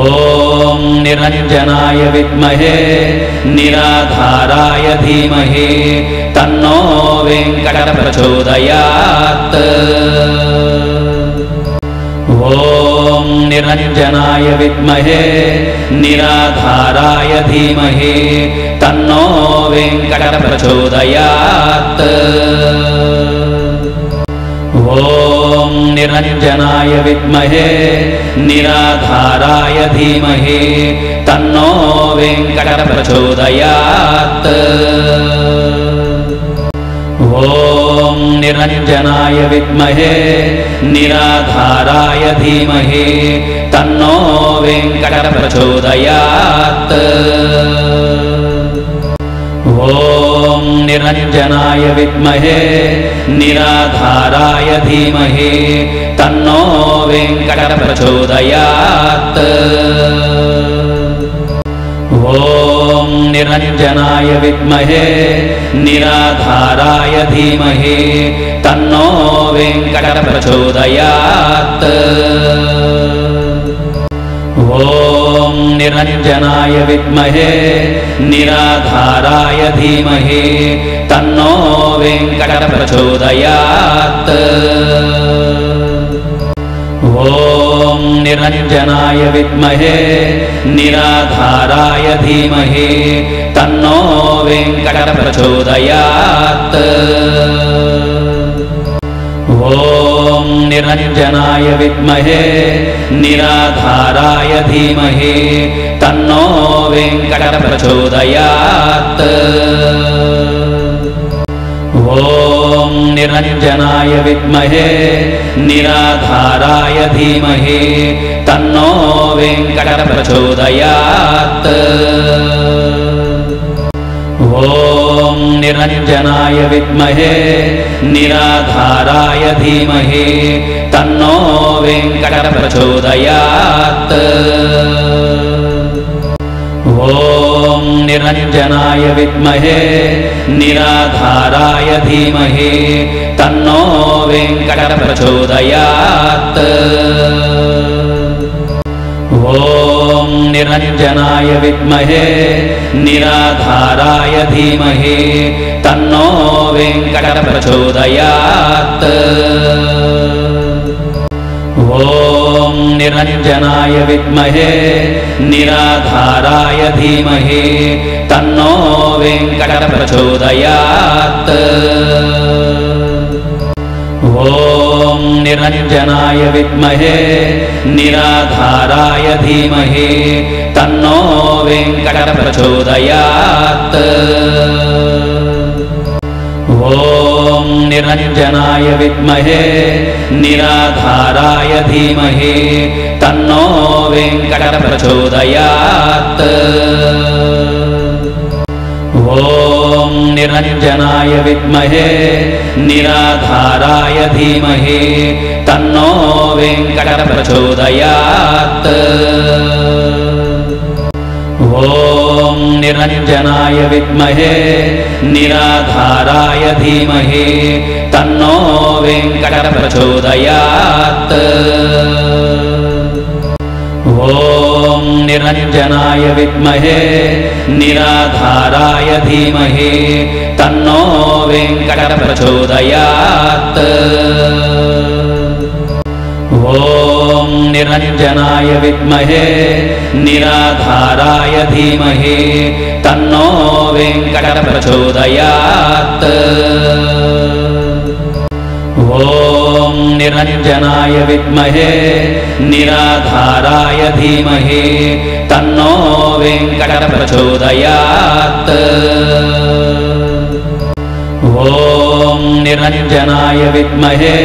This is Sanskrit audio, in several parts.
ॐ निरञ्जनाय विद्महे निराधाराय धीमहि तन्नो वेङ्कटः प्रचोदयात्। ॐ निरञ्जनाय विद्महे निराधाराय धीमहि तन्नो वेङ्कटः प्रचोदयात्। ॐ निरञ्जनाय विद्महे निराधाराय धीमहि तन्नो वेङ्कटः प्रचोदयात्। ॐ निरञ्जनाय विद्महे निराधाराय धीमहि तन्नो वेङ्कटः प्रचोदयात्। ॐ निरञ्जनाय विद्महे निराधाराय धीमहि तन्नो वेङ्कटः प्रचोदयात्। ॐ निरञ्जनाय विद्महे निराधाराय धीमहि तन्नो वेङ्कटः प्रचोदयात्। ॐ निरञ्जनाय विद्महे निराधाराय धीमहि तन्नो वेङ्कटः प्रचोदयात्। ॐ निरञ्जनाय विद्महे निराधाराय धीमहि तन्नो वेङ्कटः प्रचोदयात्। ॐ निरञ्जनाय विद्महे निराधाराय धीमहि तन्नो वेङ्कटः प्रचोदयात्। ॐ निरञ्जनाय विद्महे निराधाराय धीमहि तन्नो वेङ्कटः प्रचोदयात्। ॐ निरञ्जनाय विद्महे निराधाराय धीमहि तन्नो वेङ्कटः प्रचोदयात्। ॐ निरञ्जनाय विद्महे निराधाराय धीमहि तन्नो वेङ्कटः प्रचोदयात्। ॐ निरञ्जनाय विद्महे निराधाराय धीमहि तन्नो वेङ्कटः प्रचोदयात्। ॐ निरञ्जनाय विद्महे निराधाराय धीमहि तन्नो वेङ्कटः प्रचोदयात्। ॐ निरञ्जनाय विद्महे निराधाराय धीमहि तन्नो वेङ्कटः प्रचोदयात्। ॐ निरञ्जनाय विद्महे निराधाराय धीमहि तन्नो वेङ्कटः प्रचोदयात्। ॐ निरञ्जनाय विद्महे निराधाराय धीमहि तन्नो वेङ्कटः प्रचोदयात्। ॐ निरञ्जनाय विद्महे निराधाराय धीमहि तन्नो वेङ्कटः प्रचोदयात्। ॐ निरञ्जनाय विद्महे निराधाराय धीमहि तन्नो वेङ्कटः प्रचोदयात्। ॐ निरञ्जनाय विद्महे निराधाराय धीमहि तन्नो वेङ्कटः प्रचोदयात्। ॐ निरञ्जनाय विद्महे निराधाराय धीमहि तन्नो वेङ्कटः प्रचोदयात्। ॐ निरञ्जनाय विद्महे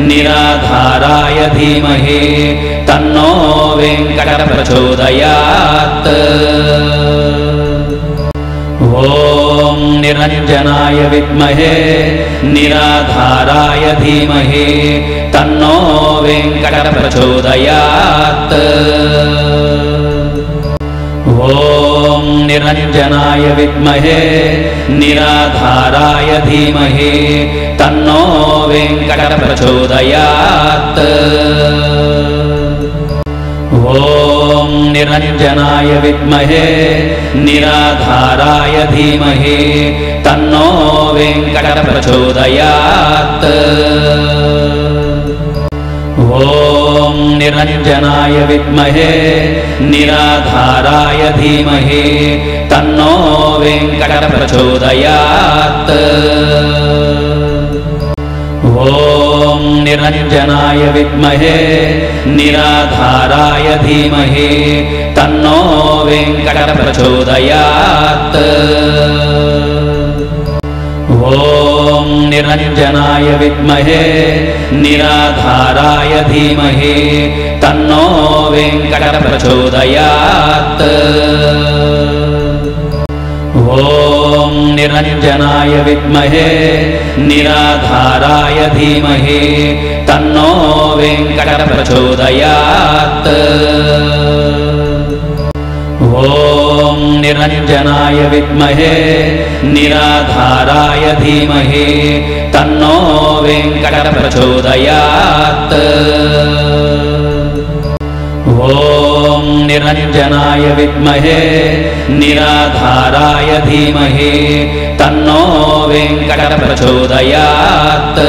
निराधाराय धीमहि तन्नो वेङ्कटः प्रचोदयात्। ॐ निरञ्जनाय विद्महे निराधाराय धीमहि तन्नो वेङ्कटः प्रचोदयात्। ॐ निरञ्जनाय विद्महे निराधाराय धीमहि तन्नो वेङ्कटः प्रचोदयात्। ॐ निरञ्जनाय विद्महे निराधाराय धीमहि तन्नो वेङ्कटप्रचोदयात् ॐ निरञ्जनाय विद्महे निराधाराय धीमहि तन्नो वेङ्कटप्रचोदयात् ॐ निरञ्जनाय विद्महे निराधाराय धीमहि तन्नो वेङ्कटप्रचोदयात् ॐ निरञ्जनाय विद्महे निराधाराय धीमहि तन्नो वेङ्कटप्रचोदयात् ॐ निरञ्जनाय विद्महे निराधाराय धीमहि तन्नो वेङ्कटप्रचोदयात् ॐ निरञ्जनाय विद्महे निराधाराय धीमहि तन्नो वेङ्कटप्रचोदयात् ॐ निरञ्जनाय विद्महे निराधाराय धीमहि तन्नो वेङ्कटप्रचोदयात्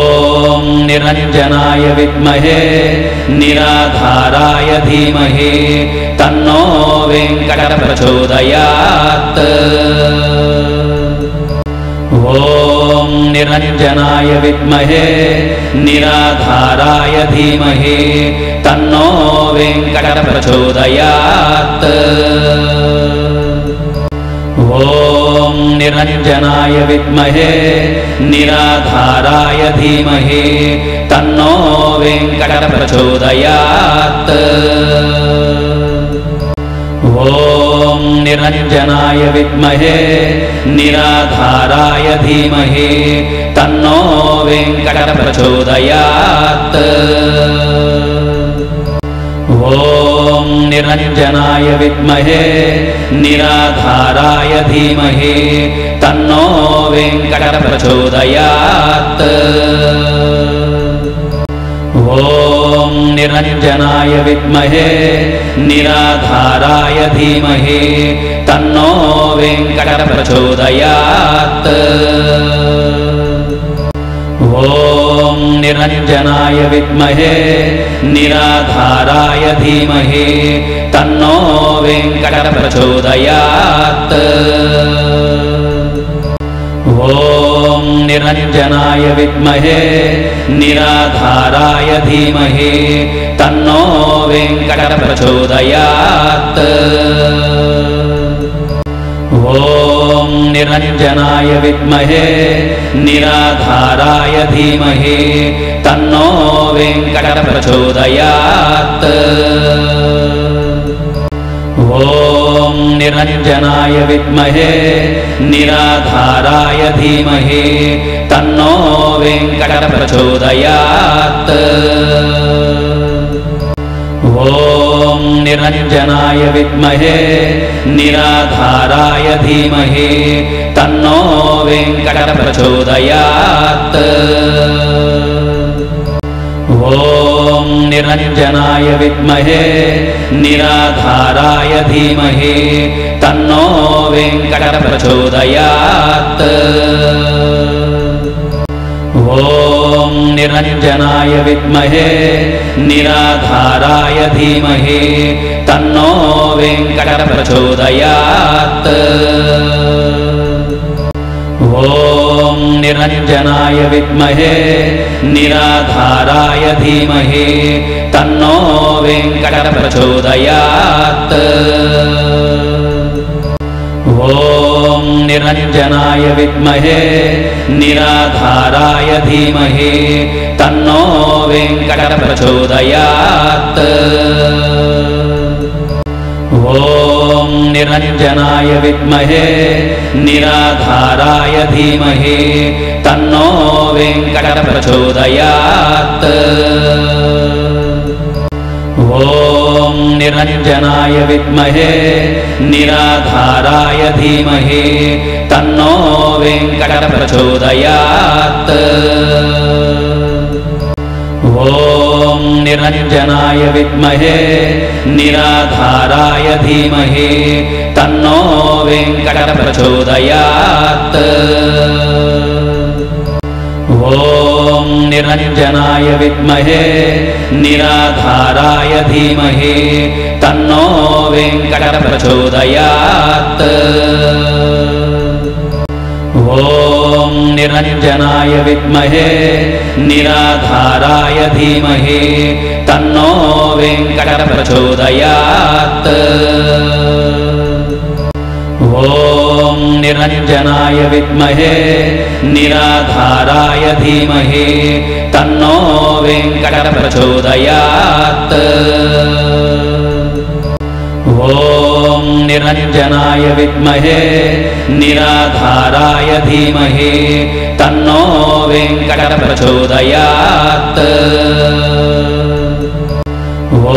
ॐ निरञ्जनाय विद्महे निराधाराय धीमहि तन्नो वेङ्कटप्रचोदयात् ॐ निरञ्जनाय विद्महे निराधाराय धीमहि तन्नो वेङ्कटप्रचोदयात् ॐ निरञ्जनाय विद्महे निराधाराय धीमहि तन्नो वेङ्कटप्रचोदयात् ॐ निरञ्जनाय विद्महे निराधाराय धीमहि तन्नो वेङ्कटप्रचोदयात् ॐ निरञ्जनाय विद्महे निराधाराय धीमहि तन्नो वेङ्कटप्रचोदयात् ॐ निरञ्जनाय विद्महे निराधाराय धीमहि तन्नो वेङ्कटप्रचोदयात् ॐ निरञ्जनाय विद्महे निराधाराय धीमहि तन्नो वेङ्कटप्रचोदयात् ॐ निरञ्जनाय विद्महे निराधाराय धीमहि तन्नो वेङ्कटप्रचोदयात् ॐ निरञ्जनाय विद्महे निराधाराय धीमहि तन्नो वेङ्कटप्रचोदयात् ॐ निरञ्जनाय विद्महे निराधाराय धीमहि तन्नो वेङ्कटप्रचोदयात् ॐ निरञ्जनाय विद्महे निराधाराय धीमहि तन्नो वेङ्कटप्रचोदयात् ॐ निरञ्जनाय विद्महे निराधाराय धीमहि तन्नो वेङ्कटप्रचोदयात् ॐ निरञ्जनाय विद्महे निराधाराय धीमहि तन्नो वेङ्कटप्रचोदयात् ॐ निरञ्जनाय विद्महे निराधाराय धीमहि तन्नो वेङ्कटप्रचोदयात् ॐ निरञ्जनाय विद्महे निराधाराय धीमहि तन्नो वेङ्कटप्रचोदयात् ॐ निरञ्जनाय विद्महे निराधाराय धीमहि तन्नो वेङ्कटप्रचोदयात् ॐ निरञ्जनाय विद्महे निराधाराय धीमहि तन्नो वेङ्कटप्रचोदयात् ॐ निरञ्जनाय विद्महे निराधाराय धीमहि तन्नो वेङ्कटप्रचोदयात्। ॐ निरञ्जनाय विद्महे निराधाराय धीमहि तन्नो वेङ्कटप्रचोदयात्। ॐ निरञ्जनाय विद्महे निराधाराय धीमहि तन्नो वेङ्कटप्रचोदयात्। ॐ निरञ्जनाय विद्महे निराधाराय धीमहि तन्नो वेङ्कटप्रचोदयात्। ॐ निरञ्जनाय विद्महे निराधाराय धीमहि तन्नो वेङ्कटप्रचोदयात्। ॐ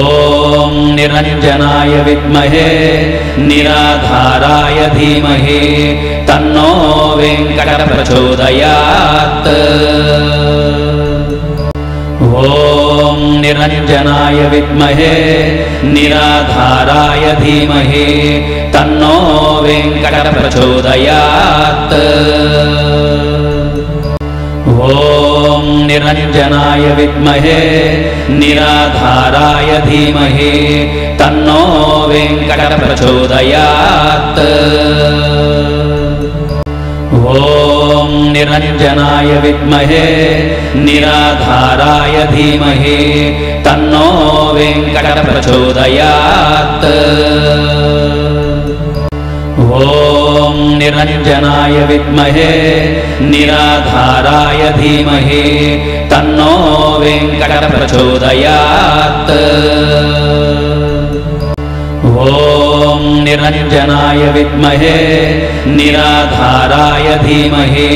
निरञ्जनाय विद्महे निराधाराय धीमहि तन्नो वेङ्कटप्रचोदयात्। ॐ निरञ्जनाय विद्महे निराधाराय धीमहि तन्नो वेङ्कटप्रचोदयात्। ॐ निरञ्जनाय विद्महे निराधाराय धीमहि तन्नो वेङ्कटप्रचोदयात्। ॐ निरञ्जनाय विद्महे निराधाराय धीमहि तन्नो वेङ्कटप्रचोदयात्। ॐ निरञ्जनाय विद्महे निराधाराय धीमहि तन्नो वेङ्कटप्रचोदयात्। ॐ निरञ्जनाय विद्महे निराधाराय धीमहि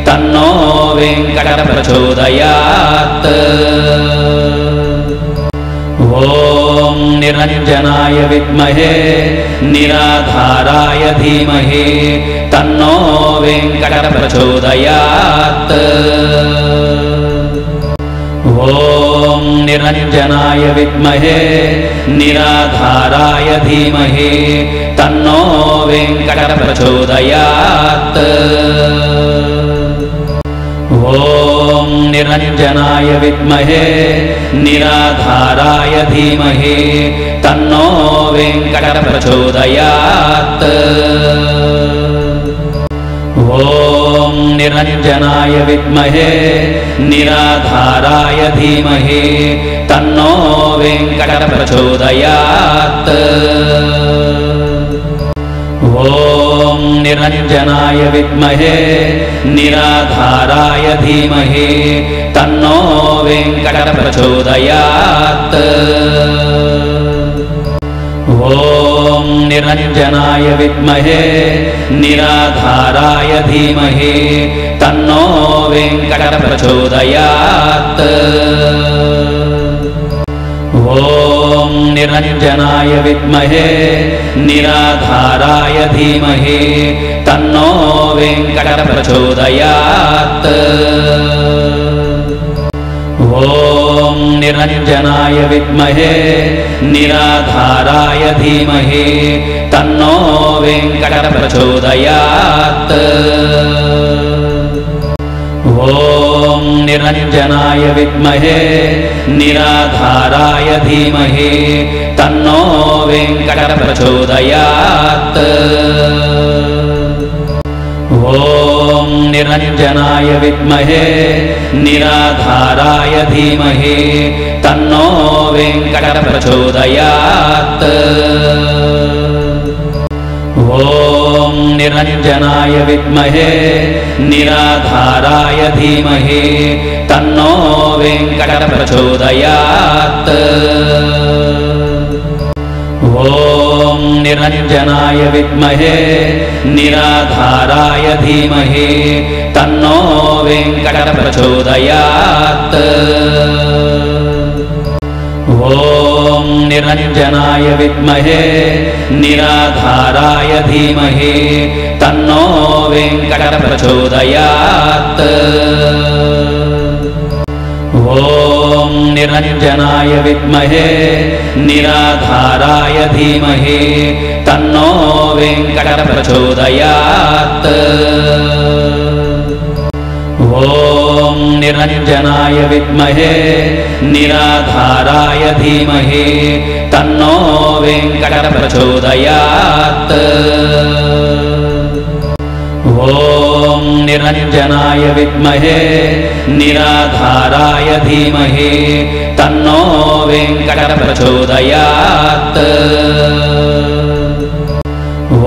तन्नो वेङ्कटप्रचोदयात्। ॐ निरञ्जनाय विद्महे निराधाराय धीमहि तन्नो वेङ्कटप्रचोदयात्। ॐ निरञ्जनाय विद्महे निराधाराय धीमहि तन्नो वेङ्कटप्रचोदयात्। ॐ निरञ्जनाय विद्महे निराधाराय धीमहि तन्नो वेङ्कटप्रचोदयात्। ॐ निरञ्जनाय विद्महे निराधाराय धीमहि तन्नो वेङ्कटप्रचोदयात्। ॐ निरञ्जनाय विद्महे निराधाराय धीमहि तन्नो वेङ्कटप्रचोदयात्। ॐ निरञ्जनाय विद्महे निराधाराय धीमहि तन्नो वेङ्कटप्रचोदयात्। ॐ निरञ्जनाय विद्महे निराधाराय धीमहि तन्नो वेङ्कटप्रचोदयात्। ॐ निरञ्जनाय विद्महे निराधाराय धीमहि तन्नो वेङ्कटप्रचोदयात्। ॐ निरञ्जनाय विद्महे निराधाराय धीमहि तन्नो वेङ्कटप्रचोदयात्। ॐ निरञ्जनाय विद्महे निराधाराय धीमहि तन्नो वेङ्कटप्रचोदयात्। ॐ निरञ्जनाय विद्महे निराधाराय धीमहि तन्नो वेङ्कटप्रचोदयात्। ॐ निरञ्जनाय विद्महे निराधाराय धीमहि तन्नो वेङ्कटप्रचोदयात्। ॐ निरञ्जनाय विद्महे निराधाराय धीमहि तन्नो वेङ्कटप्रचोदयात्। ॐ निरञ्जनाय विद्महे निराधाराय धीमहि तन्नो वेङ्कटः प्रचोदयात्। ॐ निरञ्जनाय विद्महे निराधाराय धीमहि तन्नो वेङ्कटः प्रचोदयात्। ॐ निरञ्जनाय विद्महे निराधाराय धीमहि तन्नो वेङ्कटः प्रचोदयात्।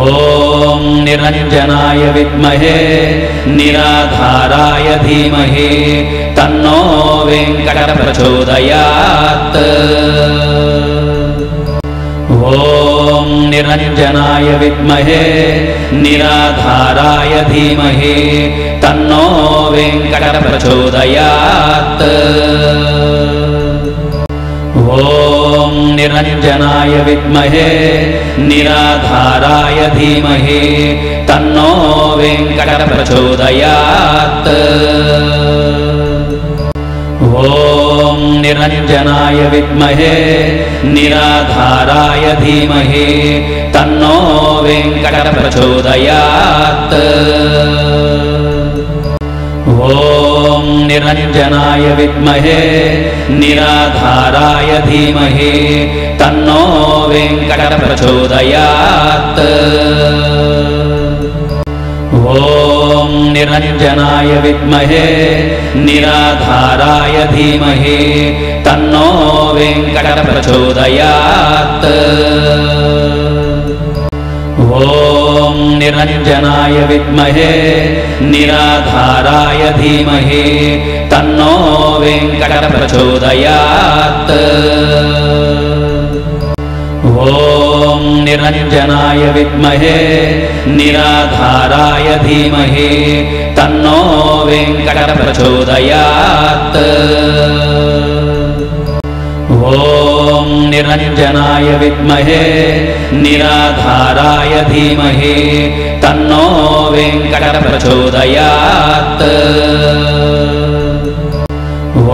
ॐ निरञ्जनाय विद्महे निराधाराय धीमहि तन्नो वेङ्कटः प्रचोदयात्। ॐ निरञ्जनाय विद्महे निराधाराय धीमहि तन्नो वेङ्कटः प्रचोदयात्। ॐ निरञ्जनाय विद्महे निराधाराय धीमहि तन्नो वेङ्कटः प्रचोदयात्। ॐ निरञ्जनाय विद्महे निराधाराय धीमहि तन्नो वेङ्कटः प्रचोदयात्। ॐ निरञ्जनाय विद्महे निराधाराय धीमहि तन्नो वेङ्कटः प्रचोदयात्। ॐ निरञ्जनाय विद्महे निराधाराय धीमहि तन्नो वेङ्कटः प्रचोदयात्। ॐ निरञ्जनाय विद्महे निराधाराय धीमहि तन्नो वेङ्कटः प्रचोदयात्। ॐ निरञ्जनाय विद्महे निराधाराय धीमहि तन्नो वेङ्कटः प्रचोदयात्। ॐ निरञ्जनाय विद्महे निराधाराय धीमहि तन्नो वेङ्कटः प्रचोदयात्।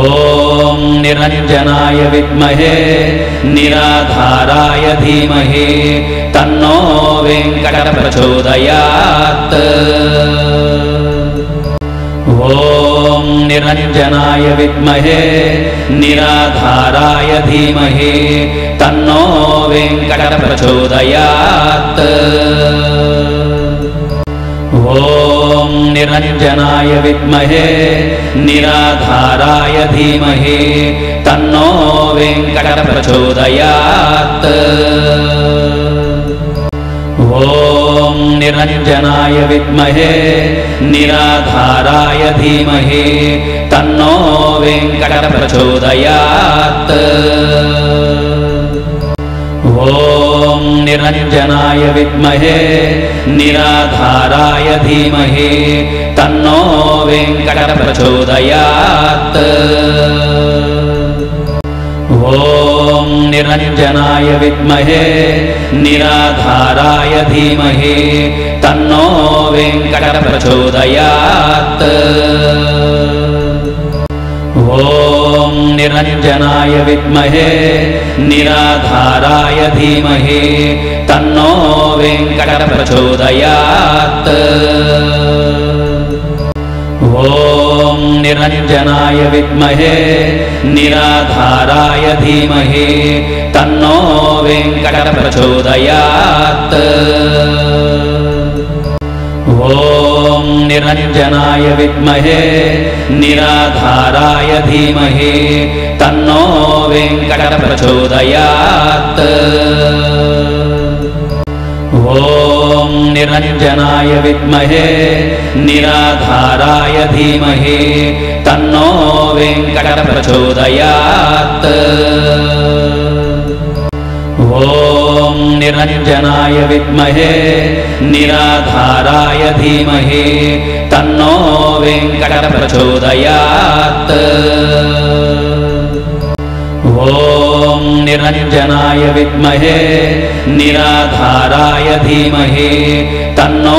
ॐ निरञ्जनाय विद्महे निराधाराय धीमहि तन्नो वेङ्कटः प्रचोदयात्। ॐ निरञ्जनाय विद्महे निराधाराय धीमहि तन्नो वेङ्कटः प्रचोदयात्। ॐ निरञ्जनाय विद्महे निराधाराय धीमहि तन्नो वेङ्कटः प्रचोदयात्। ॐ निरञ्जनाय विद्महे निराधाराय धीमहि तन्नो वेङ्कटः प्रचोदयात्। ॐ निरञ्जनाय विद्महे निराधाराय धीमहि तन्नो वेङ्कटः प्रचोदयात्। ॐ निरञ्जनाय विद्महे निराधाराय धीमहि तन्नो वेङ्कटः प्रचोदयात्। ॐ निरञ्जनाय विद्महे निराधाराय धीमहि तन्नो वेङ्कटः प्रचोदयात्। ॐ निरञ्जनाय विद्महे निराधाराय धीमहि तन्नो वेङ्कटः प्रचोदयात्। ॐ निरञ्जनाय विद्महे निराधाराय धीमहि तन्नो वेङ्कटः प्रचोदयात्। ॐ निरञ्जनाय विद्महे निराधाराय धीमहि तन्नो वेङ्कटः प्रचोदयात्। ॐ निरञ्जनाय विद्महे निराधाराय धीमहि तन्नो वेङ्कटः प्रचोदयात्। ॐ निरञ्जनाय विद्महे निराधाराय धीमहि तन्नो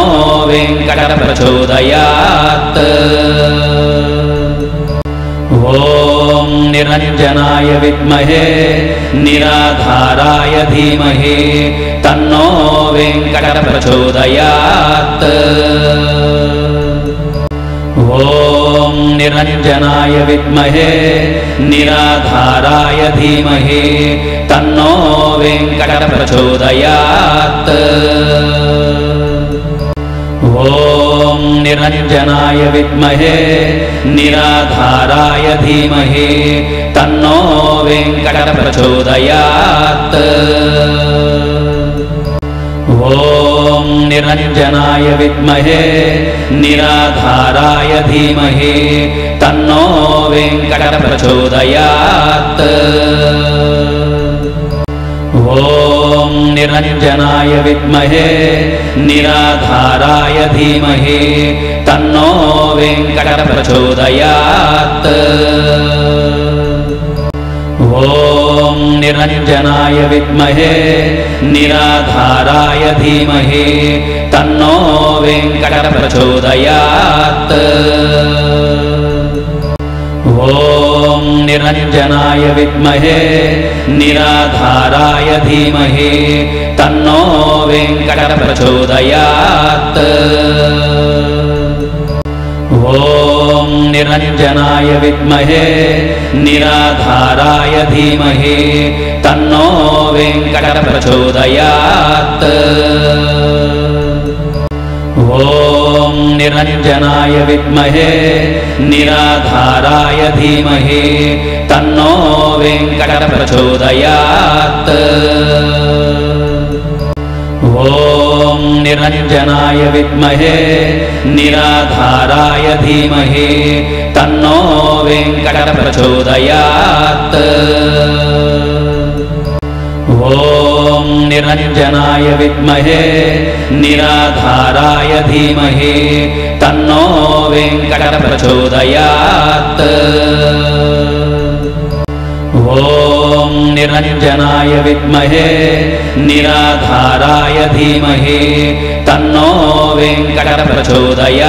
वेङ्कटः प्रचोदयात्। ॐ निरञ्जनाय विद्महे निराधाराय धीमहि तन्नो वेङ्कटप्रचोदयात्। ॐ निरञ्जनाय विद्महे निराधाराय धीमहि तन्नो वेङ्कटप्रचोदयात्। ॐ निरञ्जनाय विद्महे निराधाराय धीमहि तन्नो वेङ्कटप्रचोदयात्। ॐ निरञ्जनाय विद्महे निराधाराय धीमहि तन्नो वेङ्कटप्रचोदयात्। ॐ निरञ्जनाय विद्महे निराधाराय धीमहि तन्नो वेङ्कटप्रचोदयात्। ॐ निरञ्जनाय विद्महे निराधाराय धीमहि तन्नो वेङ्कटप्रचोदयात्। ॐ निरञ्जनाय विद्महे निराधाराय धीमहि तन्नो वेङ्कटप्रचोदयात्। ॐ निरञ्जनाय विद्महे निराधाराय धीमहि तन्नो वेङ्कटप्रचोदयात्। ॐ निरञ्जनाय विद्महे निराधाराय धीमहि तन्नो वेङ्कटप्रचोदयात्। ॐ निरञ्जनाय विद्महे निराधाराय धीमहि तन्नो वेङ्कटप्रचोदयात्। ॐ निरञ्जनाय विद्महे निराधाराय धीमहि तन्नो वेङ्कटप्रचोदयात्। ॐ निरञ्जनाय विद्महे निराधाराय धीमहि तन्नो वेङ्कटप्रचोदयात्।